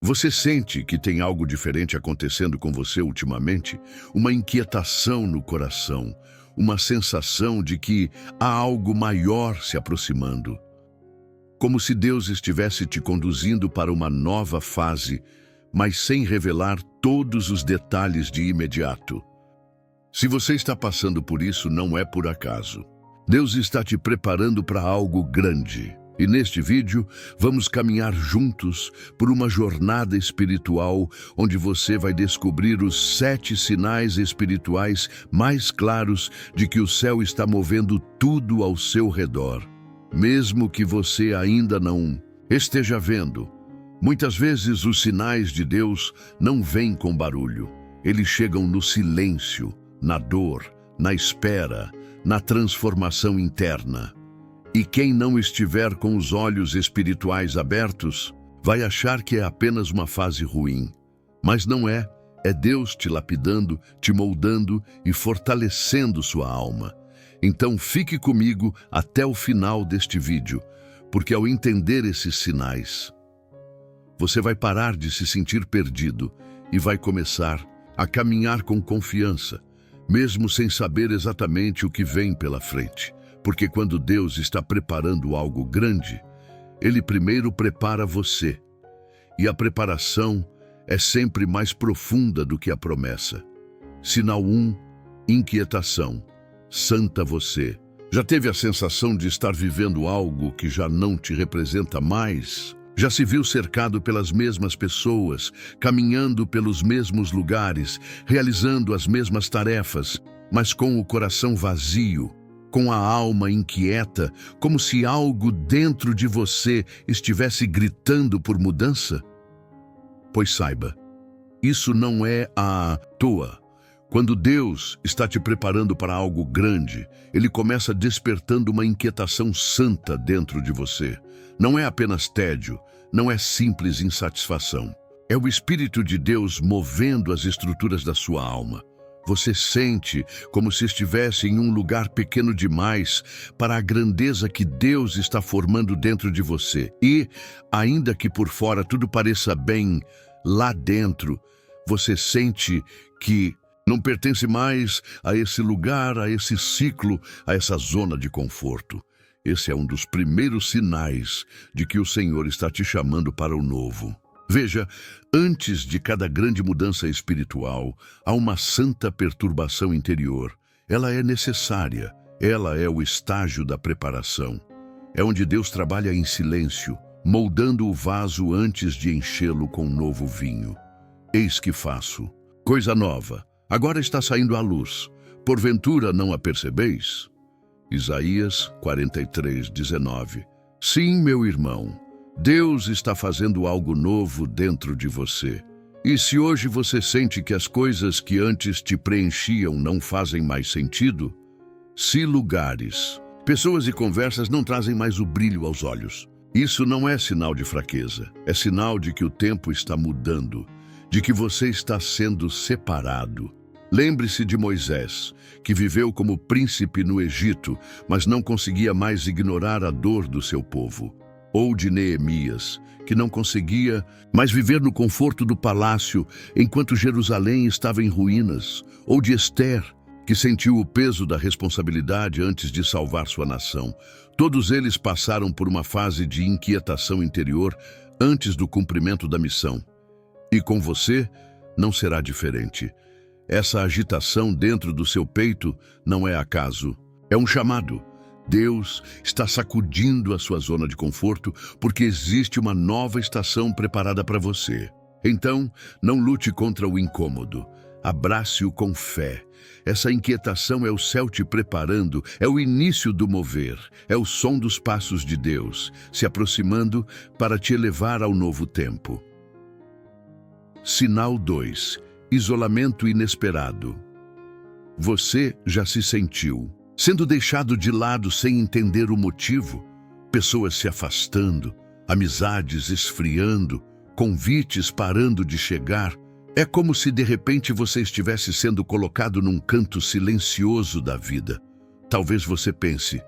Você sente que tem algo diferente acontecendo com você ultimamente? Uma inquietação no coração, uma sensação de que há algo maior se aproximando. Como se Deus estivesse te conduzindo para uma nova fase, mas sem revelar todos os detalhes de imediato. Se você está passando por isso, não é por acaso. Deus está te preparando para algo grande. E neste vídeo, vamos caminhar juntos por uma jornada espiritual onde você vai descobrir os 7 sinais espirituais mais claros de que o céu está movendo tudo ao seu redor. Mesmo que você ainda não esteja vendo, muitas vezes os sinais de Deus não vêm com barulho. Eles chegam no silêncio, na dor, na espera, na transformação interna. E quem não estiver com os olhos espirituais abertos, vai achar que é apenas uma fase ruim. Mas não é. É Deus te lapidando, te moldando e fortalecendo sua alma. Então fique comigo até o final deste vídeo, porque ao entender esses sinais, você vai parar de se sentir perdido e vai começar a caminhar com confiança, mesmo sem saber exatamente o que vem pela frente. Porque quando Deus está preparando algo grande, Ele primeiro prepara você. E a preparação é sempre mais profunda do que a promessa. Sinal 1, inquietação. Santa você. Já teve a sensação de estar vivendo algo que já não te representa mais? Já se viu cercado pelas mesmas pessoas, caminhando pelos mesmos lugares, realizando as mesmas tarefas, mas com o coração vazio? Com a alma inquieta, como se algo dentro de você estivesse gritando por mudança? Pois saiba, isso não é à toa. Quando Deus está te preparando para algo grande, Ele começa despertando uma inquietação santa dentro de você. Não é apenas tédio, não é simples insatisfação. É o Espírito de Deus movendo as estruturas da sua alma. Você sente como se estivesse em um lugar pequeno demais para a grandeza que Deus está formando dentro de você. E, ainda que por fora tudo pareça bem, lá dentro, você sente que não pertence mais a esse lugar, a esse ciclo, a essa zona de conforto. Esse é um dos primeiros sinais de que o Senhor está te chamando para o novo. Veja, antes de cada grande mudança espiritual, há uma santa perturbação interior. Ela é necessária, ela é o estágio da preparação. É onde Deus trabalha em silêncio, moldando o vaso antes de enchê-lo com novo vinho. Eis que faço coisa nova, agora está saindo à luz. Porventura não a percebeis? Isaías 43:19. Sim, meu irmão. Deus está fazendo algo novo dentro de você. E se hoje você sente que as coisas que antes te preenchiam não fazem mais sentido, se lugares, pessoas e conversas não trazem mais o brilho aos olhos, isso não é sinal de fraqueza, é sinal de que o tempo está mudando, de que você está sendo separado. Lembre-se de Moisés, que viveu como príncipe no Egito, mas não conseguia mais ignorar a dor do seu povo. Ou de Neemias, que não conseguia mais viver no conforto do palácio enquanto Jerusalém estava em ruínas. Ou de Ester, que sentiu o peso da responsabilidade antes de salvar sua nação. Todos eles passaram por uma fase de inquietação interior antes do cumprimento da missão. E com você não será diferente. Essa agitação dentro do seu peito não é acaso, é um chamado. Deus está sacudindo a sua zona de conforto porque existe uma nova estação preparada para você. Então, não lute contra o incômodo. Abrace-o com fé. Essa inquietação é o céu te preparando, é o início do mover, é o som dos passos de Deus, se aproximando para te elevar ao novo tempo. Sinal 2. Isolamento inesperado. Você já se sentiu sendo deixado de lado sem entender o motivo, pessoas se afastando, amizades esfriando, convites parando de chegar. É como se de repente você estivesse sendo colocado num canto silencioso da vida. Talvez você pense,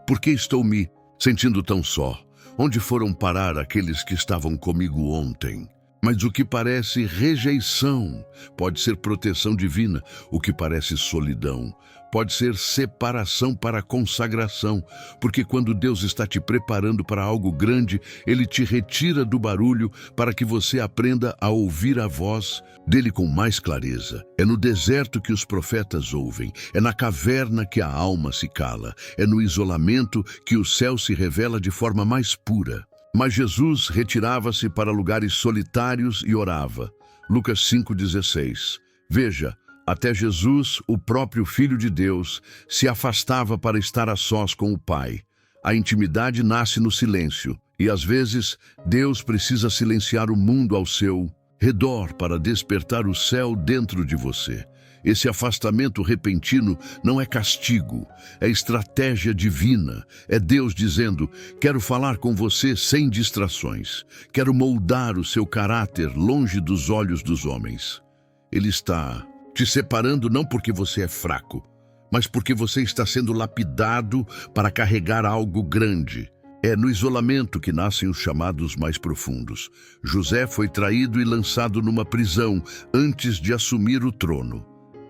por que estou me sentindo tão só? Onde foram parar aqueles que estavam comigo ontem? Mas o que parece rejeição pode ser proteção divina, o que parece solidão pode ser separação para consagração, porque quando Deus está te preparando para algo grande, Ele te retira do barulho para que você aprenda a ouvir a voz dele com mais clareza. É no deserto que os profetas ouvem, é na caverna que a alma se cala, é no isolamento que o céu se revela de forma mais pura. Mas Jesus retirava-se para lugares solitários e orava. Lucas 5,16. Veja, até Jesus, o próprio Filho de Deus, se afastava para estar a sós com o Pai. A intimidade nasce no silêncio, e às vezes Deus precisa silenciar o mundo ao seu redor para despertar o céu dentro de você. Esse afastamento repentino não é castigo, é estratégia divina. É Deus dizendo: quero falar com você sem distrações. Quero moldar o seu caráter longe dos olhos dos homens. Ele está te separando não porque você é fraco, mas porque você está sendo lapidado para carregar algo grande. É no isolamento que nascem os chamados mais profundos. José foi traído e lançado numa prisão antes de assumir o trono.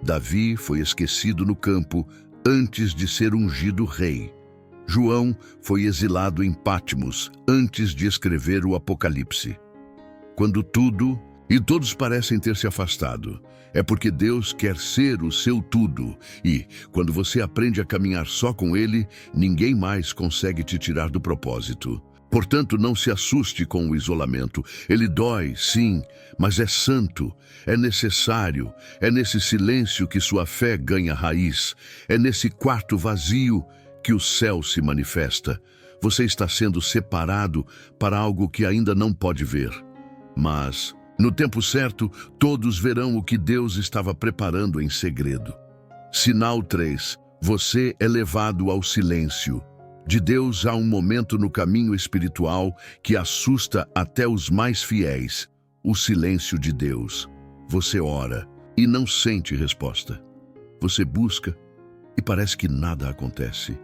Davi foi esquecido no campo antes de ser ungido rei. João foi exilado em Patmos antes de escrever o Apocalipse. Quando tudo e todos parecem ter se afastado, é porque Deus quer ser o seu tudo. E, quando você aprende a caminhar só com Ele, ninguém mais consegue te tirar do propósito. Portanto, não se assuste com o isolamento. Ele dói, sim, mas é santo, é necessário. É nesse silêncio que sua fé ganha raiz. É nesse quarto vazio que o céu se manifesta. Você está sendo separado para algo que ainda não pode ver. Mas, no tempo certo, todos verão o que Deus estava preparando em segredo. Sinal 3. Você é levado ao silêncio. De Deus há um momento no caminho espiritual que assusta até os mais fiéis. O silêncio de Deus. Você ora e não sente resposta. Você busca e parece que nada acontece.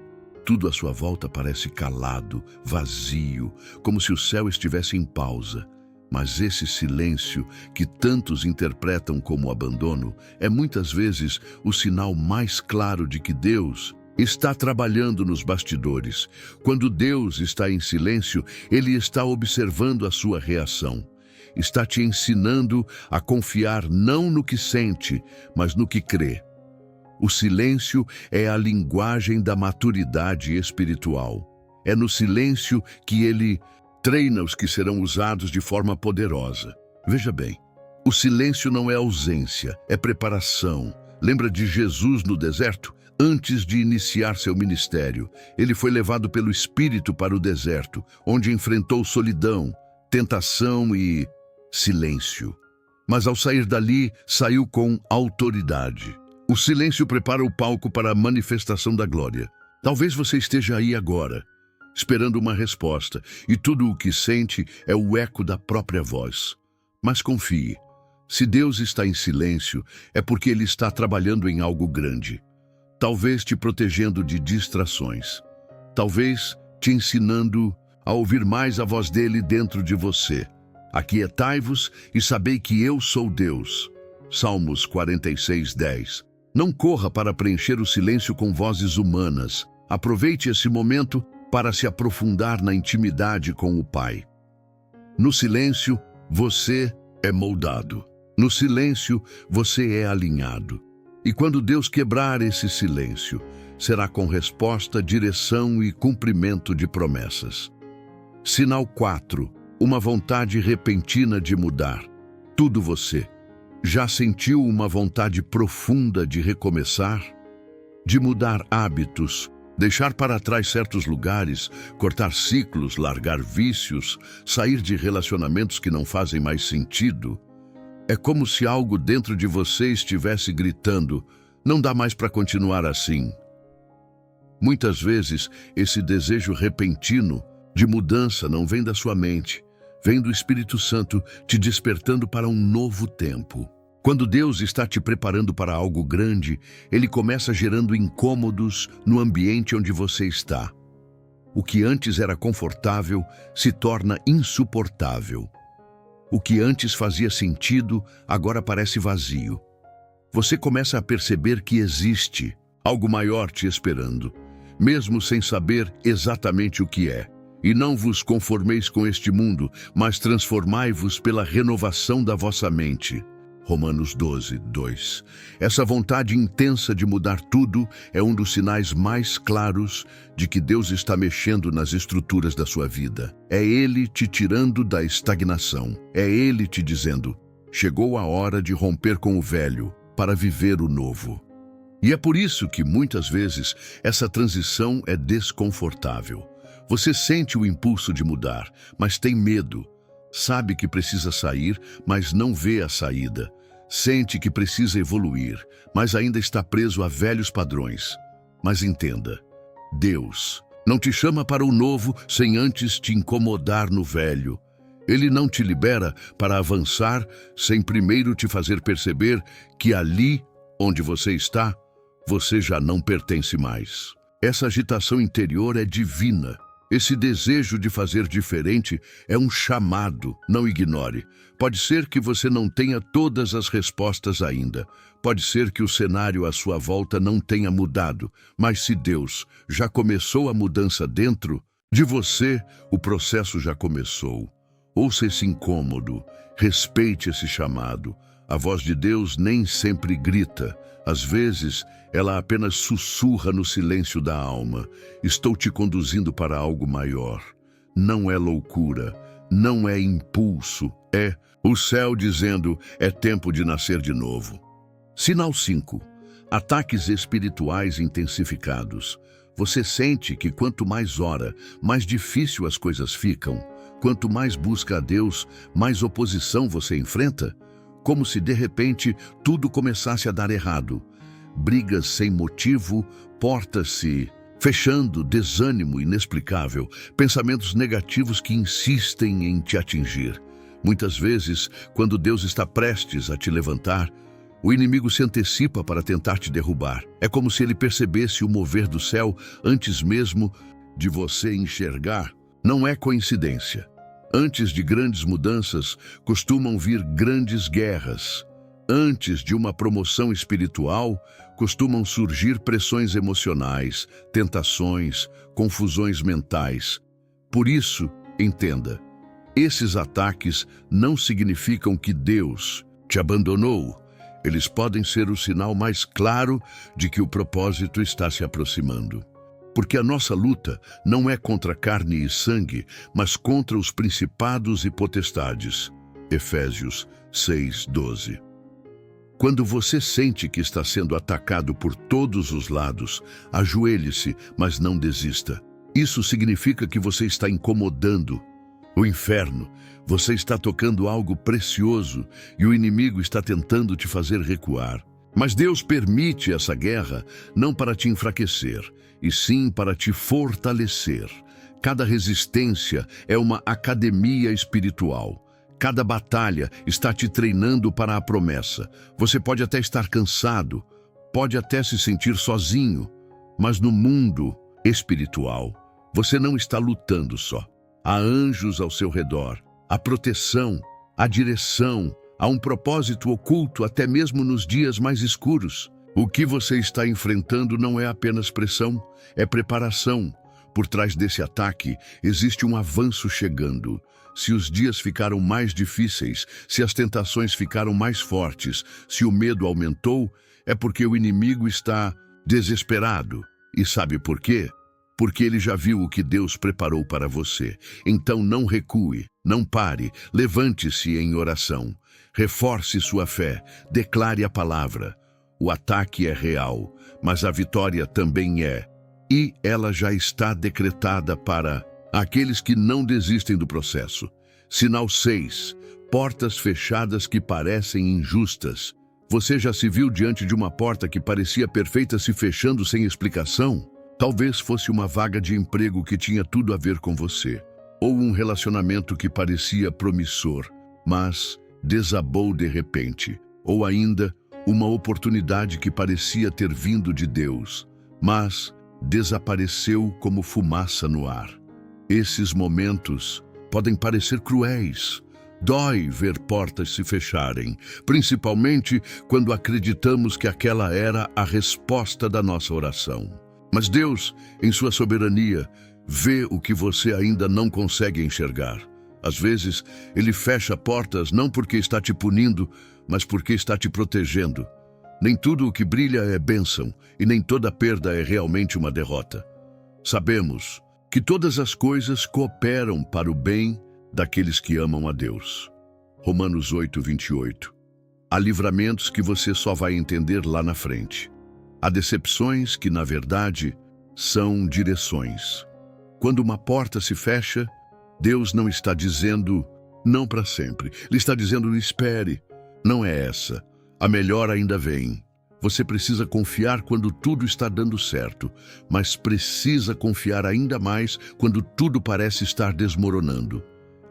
Tudo à sua volta parece calado, vazio, como se o céu estivesse em pausa. Mas esse silêncio, que tantos interpretam como abandono, é muitas vezes o sinal mais claro de que Deus está trabalhando nos bastidores. Quando Deus está em silêncio, Ele está observando a sua reação. Está te ensinando a confiar não no que sente, mas no que crê. O silêncio é a linguagem da maturidade espiritual. É no silêncio que Ele treina os que serão usados de forma poderosa. Veja bem, o silêncio não é ausência, é preparação. Lembra de Jesus no deserto? Antes de iniciar seu ministério, ele foi levado pelo Espírito para o deserto, onde enfrentou solidão, tentação e silêncio. Mas ao sair dali, saiu com autoridade. O silêncio prepara o palco para a manifestação da glória. Talvez você esteja aí agora, esperando uma resposta, e tudo o que sente é o eco da própria voz. Mas confie, se Deus está em silêncio, é porque Ele está trabalhando em algo grande. Talvez te protegendo de distrações. Talvez te ensinando a ouvir mais a voz dele dentro de você. Aquietai-vos e sabei que eu sou Deus. Salmos 46:10. Não corra para preencher o silêncio com vozes humanas. Aproveite esse momento para se aprofundar na intimidade com o Pai. No silêncio, você é moldado. No silêncio, você é alinhado. E quando Deus quebrar esse silêncio, será com resposta, direção e cumprimento de promessas. Sinal 4. Uma vontade repentina de mudar. Tudo você. Já sentiu uma vontade profunda de recomeçar? De mudar hábitos, deixar para trás certos lugares, cortar ciclos, largar vícios, sair de relacionamentos que não fazem mais sentido? É como se algo dentro de você estivesse gritando: não dá mais para continuar assim. Muitas vezes, esse desejo repentino de mudança não vem da sua mente, vem do Espírito Santo te despertando para um novo tempo. Quando Deus está te preparando para algo grande, Ele começa gerando incômodos no ambiente onde você está. O que antes era confortável se torna insuportável. O que antes fazia sentido, agora parece vazio. Você começa a perceber que existe algo maior te esperando, mesmo sem saber exatamente o que é. E não vos conformeis com este mundo, mas transformai-vos pela renovação da vossa mente. Romanos 12, 2. Essa vontade intensa de mudar tudo é um dos sinais mais claros de que Deus está mexendo nas estruturas da sua vida. É Ele te tirando da estagnação. É Ele te dizendo: chegou a hora de romper com o velho para viver o novo. E é por isso que, muitas vezes, essa transição é desconfortável. Você sente o impulso de mudar, mas tem medo. Sabe que precisa sair, mas não vê a saída. Sente que precisa evoluir, mas ainda está preso a velhos padrões. Mas entenda, Deus não te chama para o novo sem antes te incomodar no velho. Ele não te libera para avançar sem primeiro te fazer perceber que ali onde você está, você já não pertence mais. Essa agitação interior é divina. Esse desejo de fazer diferente é um chamado, não ignore. Pode ser que você não tenha todas as respostas ainda. Pode ser que o cenário à sua volta não tenha mudado. Mas se Deus já começou a mudança dentro de você, o processo já começou. Ouça esse incômodo, respeite esse chamado. A voz de Deus nem sempre grita. Às vezes, ela apenas sussurra no silêncio da alma. Estou te conduzindo para algo maior. Não é loucura, não é impulso, é o céu dizendo: é tempo de nascer de novo. Sinal 5. Ataques espirituais intensificados. Você sente que quanto mais ora, mais difícil as coisas ficam. Quanto mais busca a Deus, mais oposição você enfrenta. Como se de repente tudo começasse a dar errado. Brigas sem motivo, portas se fechando, desânimo inexplicável, pensamentos negativos que insistem em te atingir. Muitas vezes, quando Deus está prestes a te levantar, o inimigo se antecipa para tentar te derrubar. É como se ele percebesse o mover do céu antes mesmo de você enxergar. Não é coincidência. Antes de grandes mudanças, costumam vir grandes guerras. Antes de uma promoção espiritual, costumam surgir pressões emocionais, tentações, confusões mentais. Por isso, entenda, esses ataques não significam que Deus te abandonou. Eles podem ser o sinal mais claro de que o propósito está se aproximando. Porque a nossa luta não é contra carne e sangue, mas contra os principados e potestades. Efésios 6:12. Quando você sente que está sendo atacado por todos os lados, ajoelhe-se, mas não desista. Isso significa que você está incomodando o inferno. Você está tocando algo precioso e o inimigo está tentando te fazer recuar. Mas Deus permite essa guerra não para te enfraquecer, e sim para te fortalecer. Cada resistência é uma academia espiritual. Cada batalha está te treinando para a promessa. Você pode até estar cansado, pode até se sentir sozinho, mas no mundo espiritual, você não está lutando só. Há anjos ao seu redor, há proteção, há direção, há um propósito oculto até mesmo nos dias mais escuros. O que você está enfrentando não é apenas pressão, é preparação. Por trás desse ataque existe um avanço chegando. Se os dias ficaram mais difíceis, se as tentações ficaram mais fortes, se o medo aumentou, é porque o inimigo está desesperado. E sabe por quê? Porque ele já viu o que Deus preparou para você. Então não recue, não pare, levante-se em oração. Reforce sua fé, declare a palavra. O ataque é real, mas a vitória também é. E ela já está decretada para aqueles que não desistem do processo. Sinal 6. Portas fechadas que parecem injustas. Você já se viu diante de uma porta que parecia perfeita se fechando sem explicação? Talvez fosse uma vaga de emprego que tinha tudo a ver com você, ou um relacionamento que parecia promissor, mas desabou de repente, ou ainda uma oportunidade que parecia ter vindo de Deus, mas desapareceu como fumaça no ar. Esses momentos podem parecer cruéis, Dói ver portas se fecharem, principalmente quando acreditamos que aquela era a resposta da nossa oração. Mas Deus, em sua soberania, vê o que você ainda não consegue enxergar. Às vezes, Ele fecha portas não porque está te punindo, mas porque está te protegendo. Nem tudo o que brilha é bênção, e nem toda perda é realmente uma derrota. Sabemos que todas as coisas cooperam para o bem daqueles que amam a Deus. Romanos 8:28. Há livramentos que você só vai entender lá na frente. Há decepções que, na verdade, são direções. Quando uma porta se fecha, Deus não está dizendo não para sempre. Ele está dizendo espere. Não é essa. A melhor ainda vem. Você precisa confiar quando tudo está dando certo, mas precisa confiar ainda mais quando tudo parece estar desmoronando.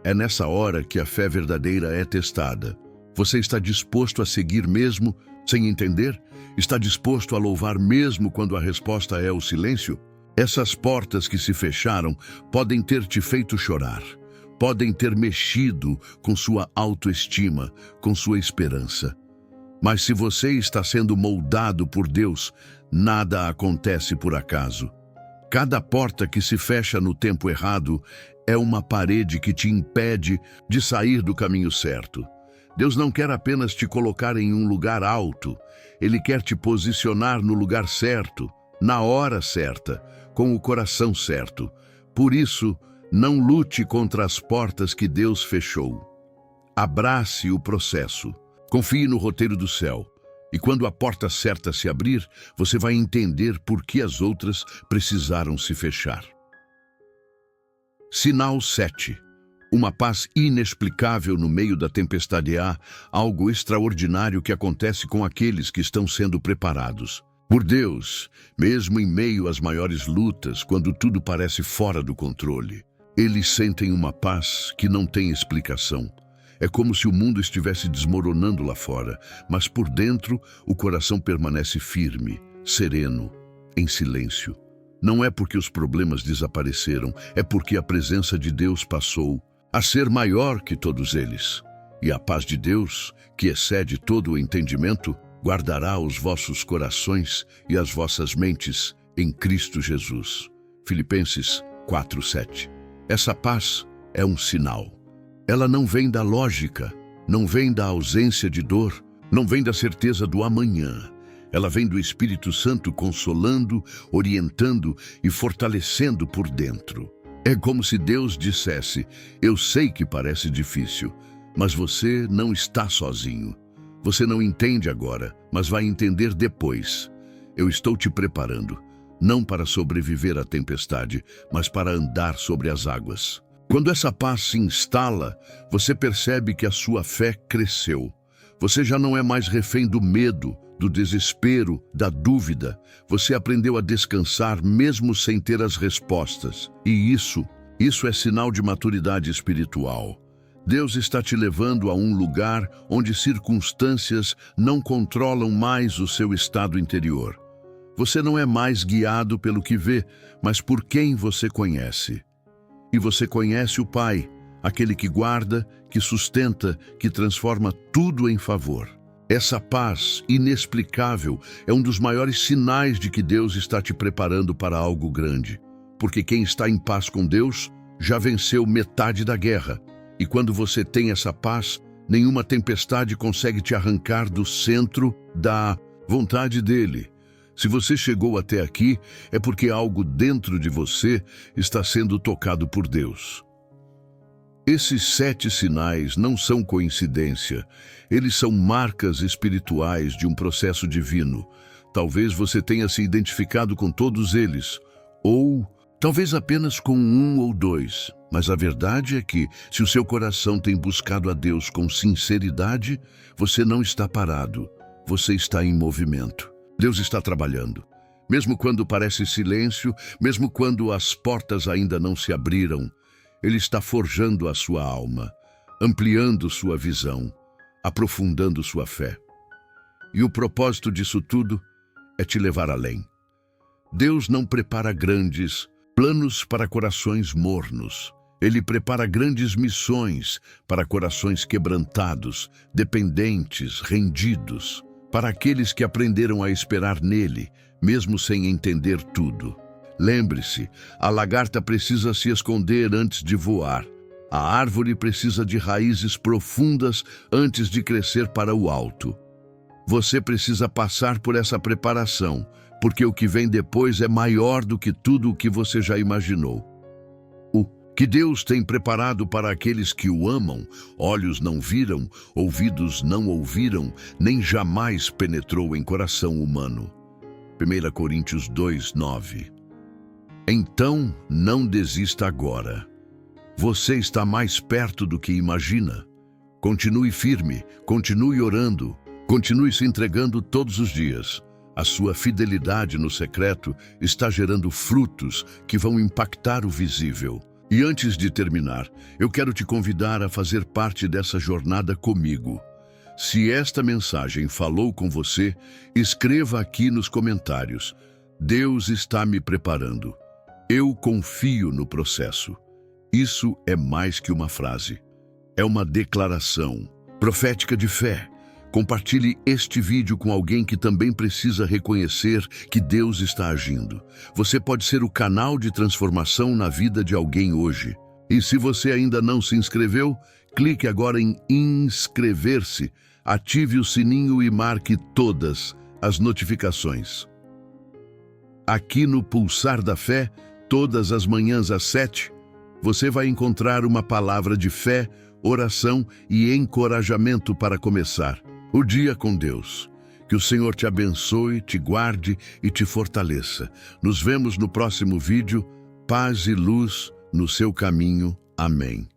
É nessa hora que a fé verdadeira é testada. Você está disposto a seguir mesmo sem entender? Está disposto a louvar mesmo quando a resposta é o silêncio? Essas portas que se fecharam podem ter te feito chorar, podem ter mexido com sua autoestima, com sua esperança. Mas se você está sendo moldado por Deus, nada acontece por acaso. Cada porta que se fecha no tempo errado é uma parede que te impede de sair do caminho certo. Deus não quer apenas te colocar em um lugar alto, Ele quer te posicionar no lugar certo, na hora certa, com o coração certo. Por isso, não lute contra as portas que Deus fechou. Abrace o processo. Confie no roteiro do céu. E quando a porta certa se abrir, você vai entender por que as outras precisaram se fechar. Sinal 7. Uma paz inexplicável no meio da tempestade. Há algo extraordinário que acontece com aqueles que estão sendo preparados por Deus, mesmo em meio às maiores lutas, quando tudo parece fora do controle. Eles sentem uma paz que não tem explicação. É como se o mundo estivesse desmoronando lá fora, mas por dentro o coração permanece firme, sereno, em silêncio. Não é porque os problemas desapareceram, é porque a presença de Deus passou a ser maior que todos eles. E a paz de Deus, que excede todo o entendimento, guardará os vossos corações e as vossas mentes em Cristo Jesus. Filipenses 4:7. Essa paz é um sinal. Ela não vem da lógica, não vem da ausência de dor, não vem da certeza do amanhã. Ela vem do Espírito Santo consolando, orientando e fortalecendo por dentro. É como se Deus dissesse: eu sei que parece difícil, mas você não está sozinho. Você não entende agora, mas vai entender depois. Eu estou te preparando, não para sobreviver à tempestade, mas para andar sobre as águas. Quando essa paz se instala, você percebe que a sua fé cresceu. Você já não é mais refém do medo, do desespero, da dúvida. Você aprendeu a descansar mesmo sem ter as respostas. E isso é sinal de maturidade espiritual. Deus está te levando a um lugar onde circunstâncias não controlam mais o seu estado interior. Você não é mais guiado pelo que vê, mas por quem você conhece. E você conhece o Pai, aquele que guarda, que sustenta, que transforma tudo em favor. Essa paz inexplicável é um dos maiores sinais de que Deus está te preparando para algo grande. Porque quem está em paz com Deus já venceu metade da guerra. E quando você tem essa paz, nenhuma tempestade consegue te arrancar do centro da vontade dele. Se você chegou até aqui, é porque algo dentro de você está sendo tocado por Deus. Esses 7 sinais não são coincidência. Eles são marcas espirituais de um processo divino. Talvez você tenha se identificado com todos eles, ou talvez apenas com um ou 2. Mas a verdade é que, se o seu coração tem buscado a Deus com sinceridade, você não está parado, você está em movimento. Deus está trabalhando. Mesmo quando parece silêncio, mesmo quando as portas ainda não se abriram, Ele está forjando a sua alma, ampliando sua visão, aprofundando sua fé. E o propósito disso tudo é te levar além. Deus não prepara grandes planos para corações mornos. Ele prepara grandes missões para corações quebrantados, dependentes, rendidos, para aqueles que aprenderam a esperar nele, mesmo sem entender tudo. Lembre-se, a lagarta precisa se esconder antes de voar. A árvore precisa de raízes profundas antes de crescer para o alto. Você precisa passar por essa preparação, porque o que vem depois é maior do que tudo o que você já imaginou. O que Deus tem preparado para aqueles que o amam, olhos não viram, ouvidos não ouviram, nem jamais penetrou em coração humano. 1 Coríntios 2:9. Então, não desista agora. Você está mais perto do que imagina. Continue firme, continue orando, continue se entregando todos os dias. A sua fidelidade no secreto está gerando frutos que vão impactar o visível. E antes de terminar, eu quero te convidar a fazer parte dessa jornada comigo. Se esta mensagem falou com você, escreva aqui nos comentários: Deus está me preparando. Eu confio no processo. Isso é mais que uma frase. É uma declaração profética de fé. Compartilhe este vídeo com alguém que também precisa reconhecer que Deus está agindo. Você pode ser o canal de transformação na vida de alguém hoje. E se você ainda não se inscreveu, clique agora em inscrever-se, ative o sininho e marque todas as notificações. Aqui no Pulsar da Fé, todas as manhãs às 7, você vai encontrar uma palavra de fé, oração e encorajamento para começar o dia com Deus. Que o Senhor te abençoe, te guarde e te fortaleça. Nos vemos no próximo vídeo. Paz e luz no seu caminho. Amém.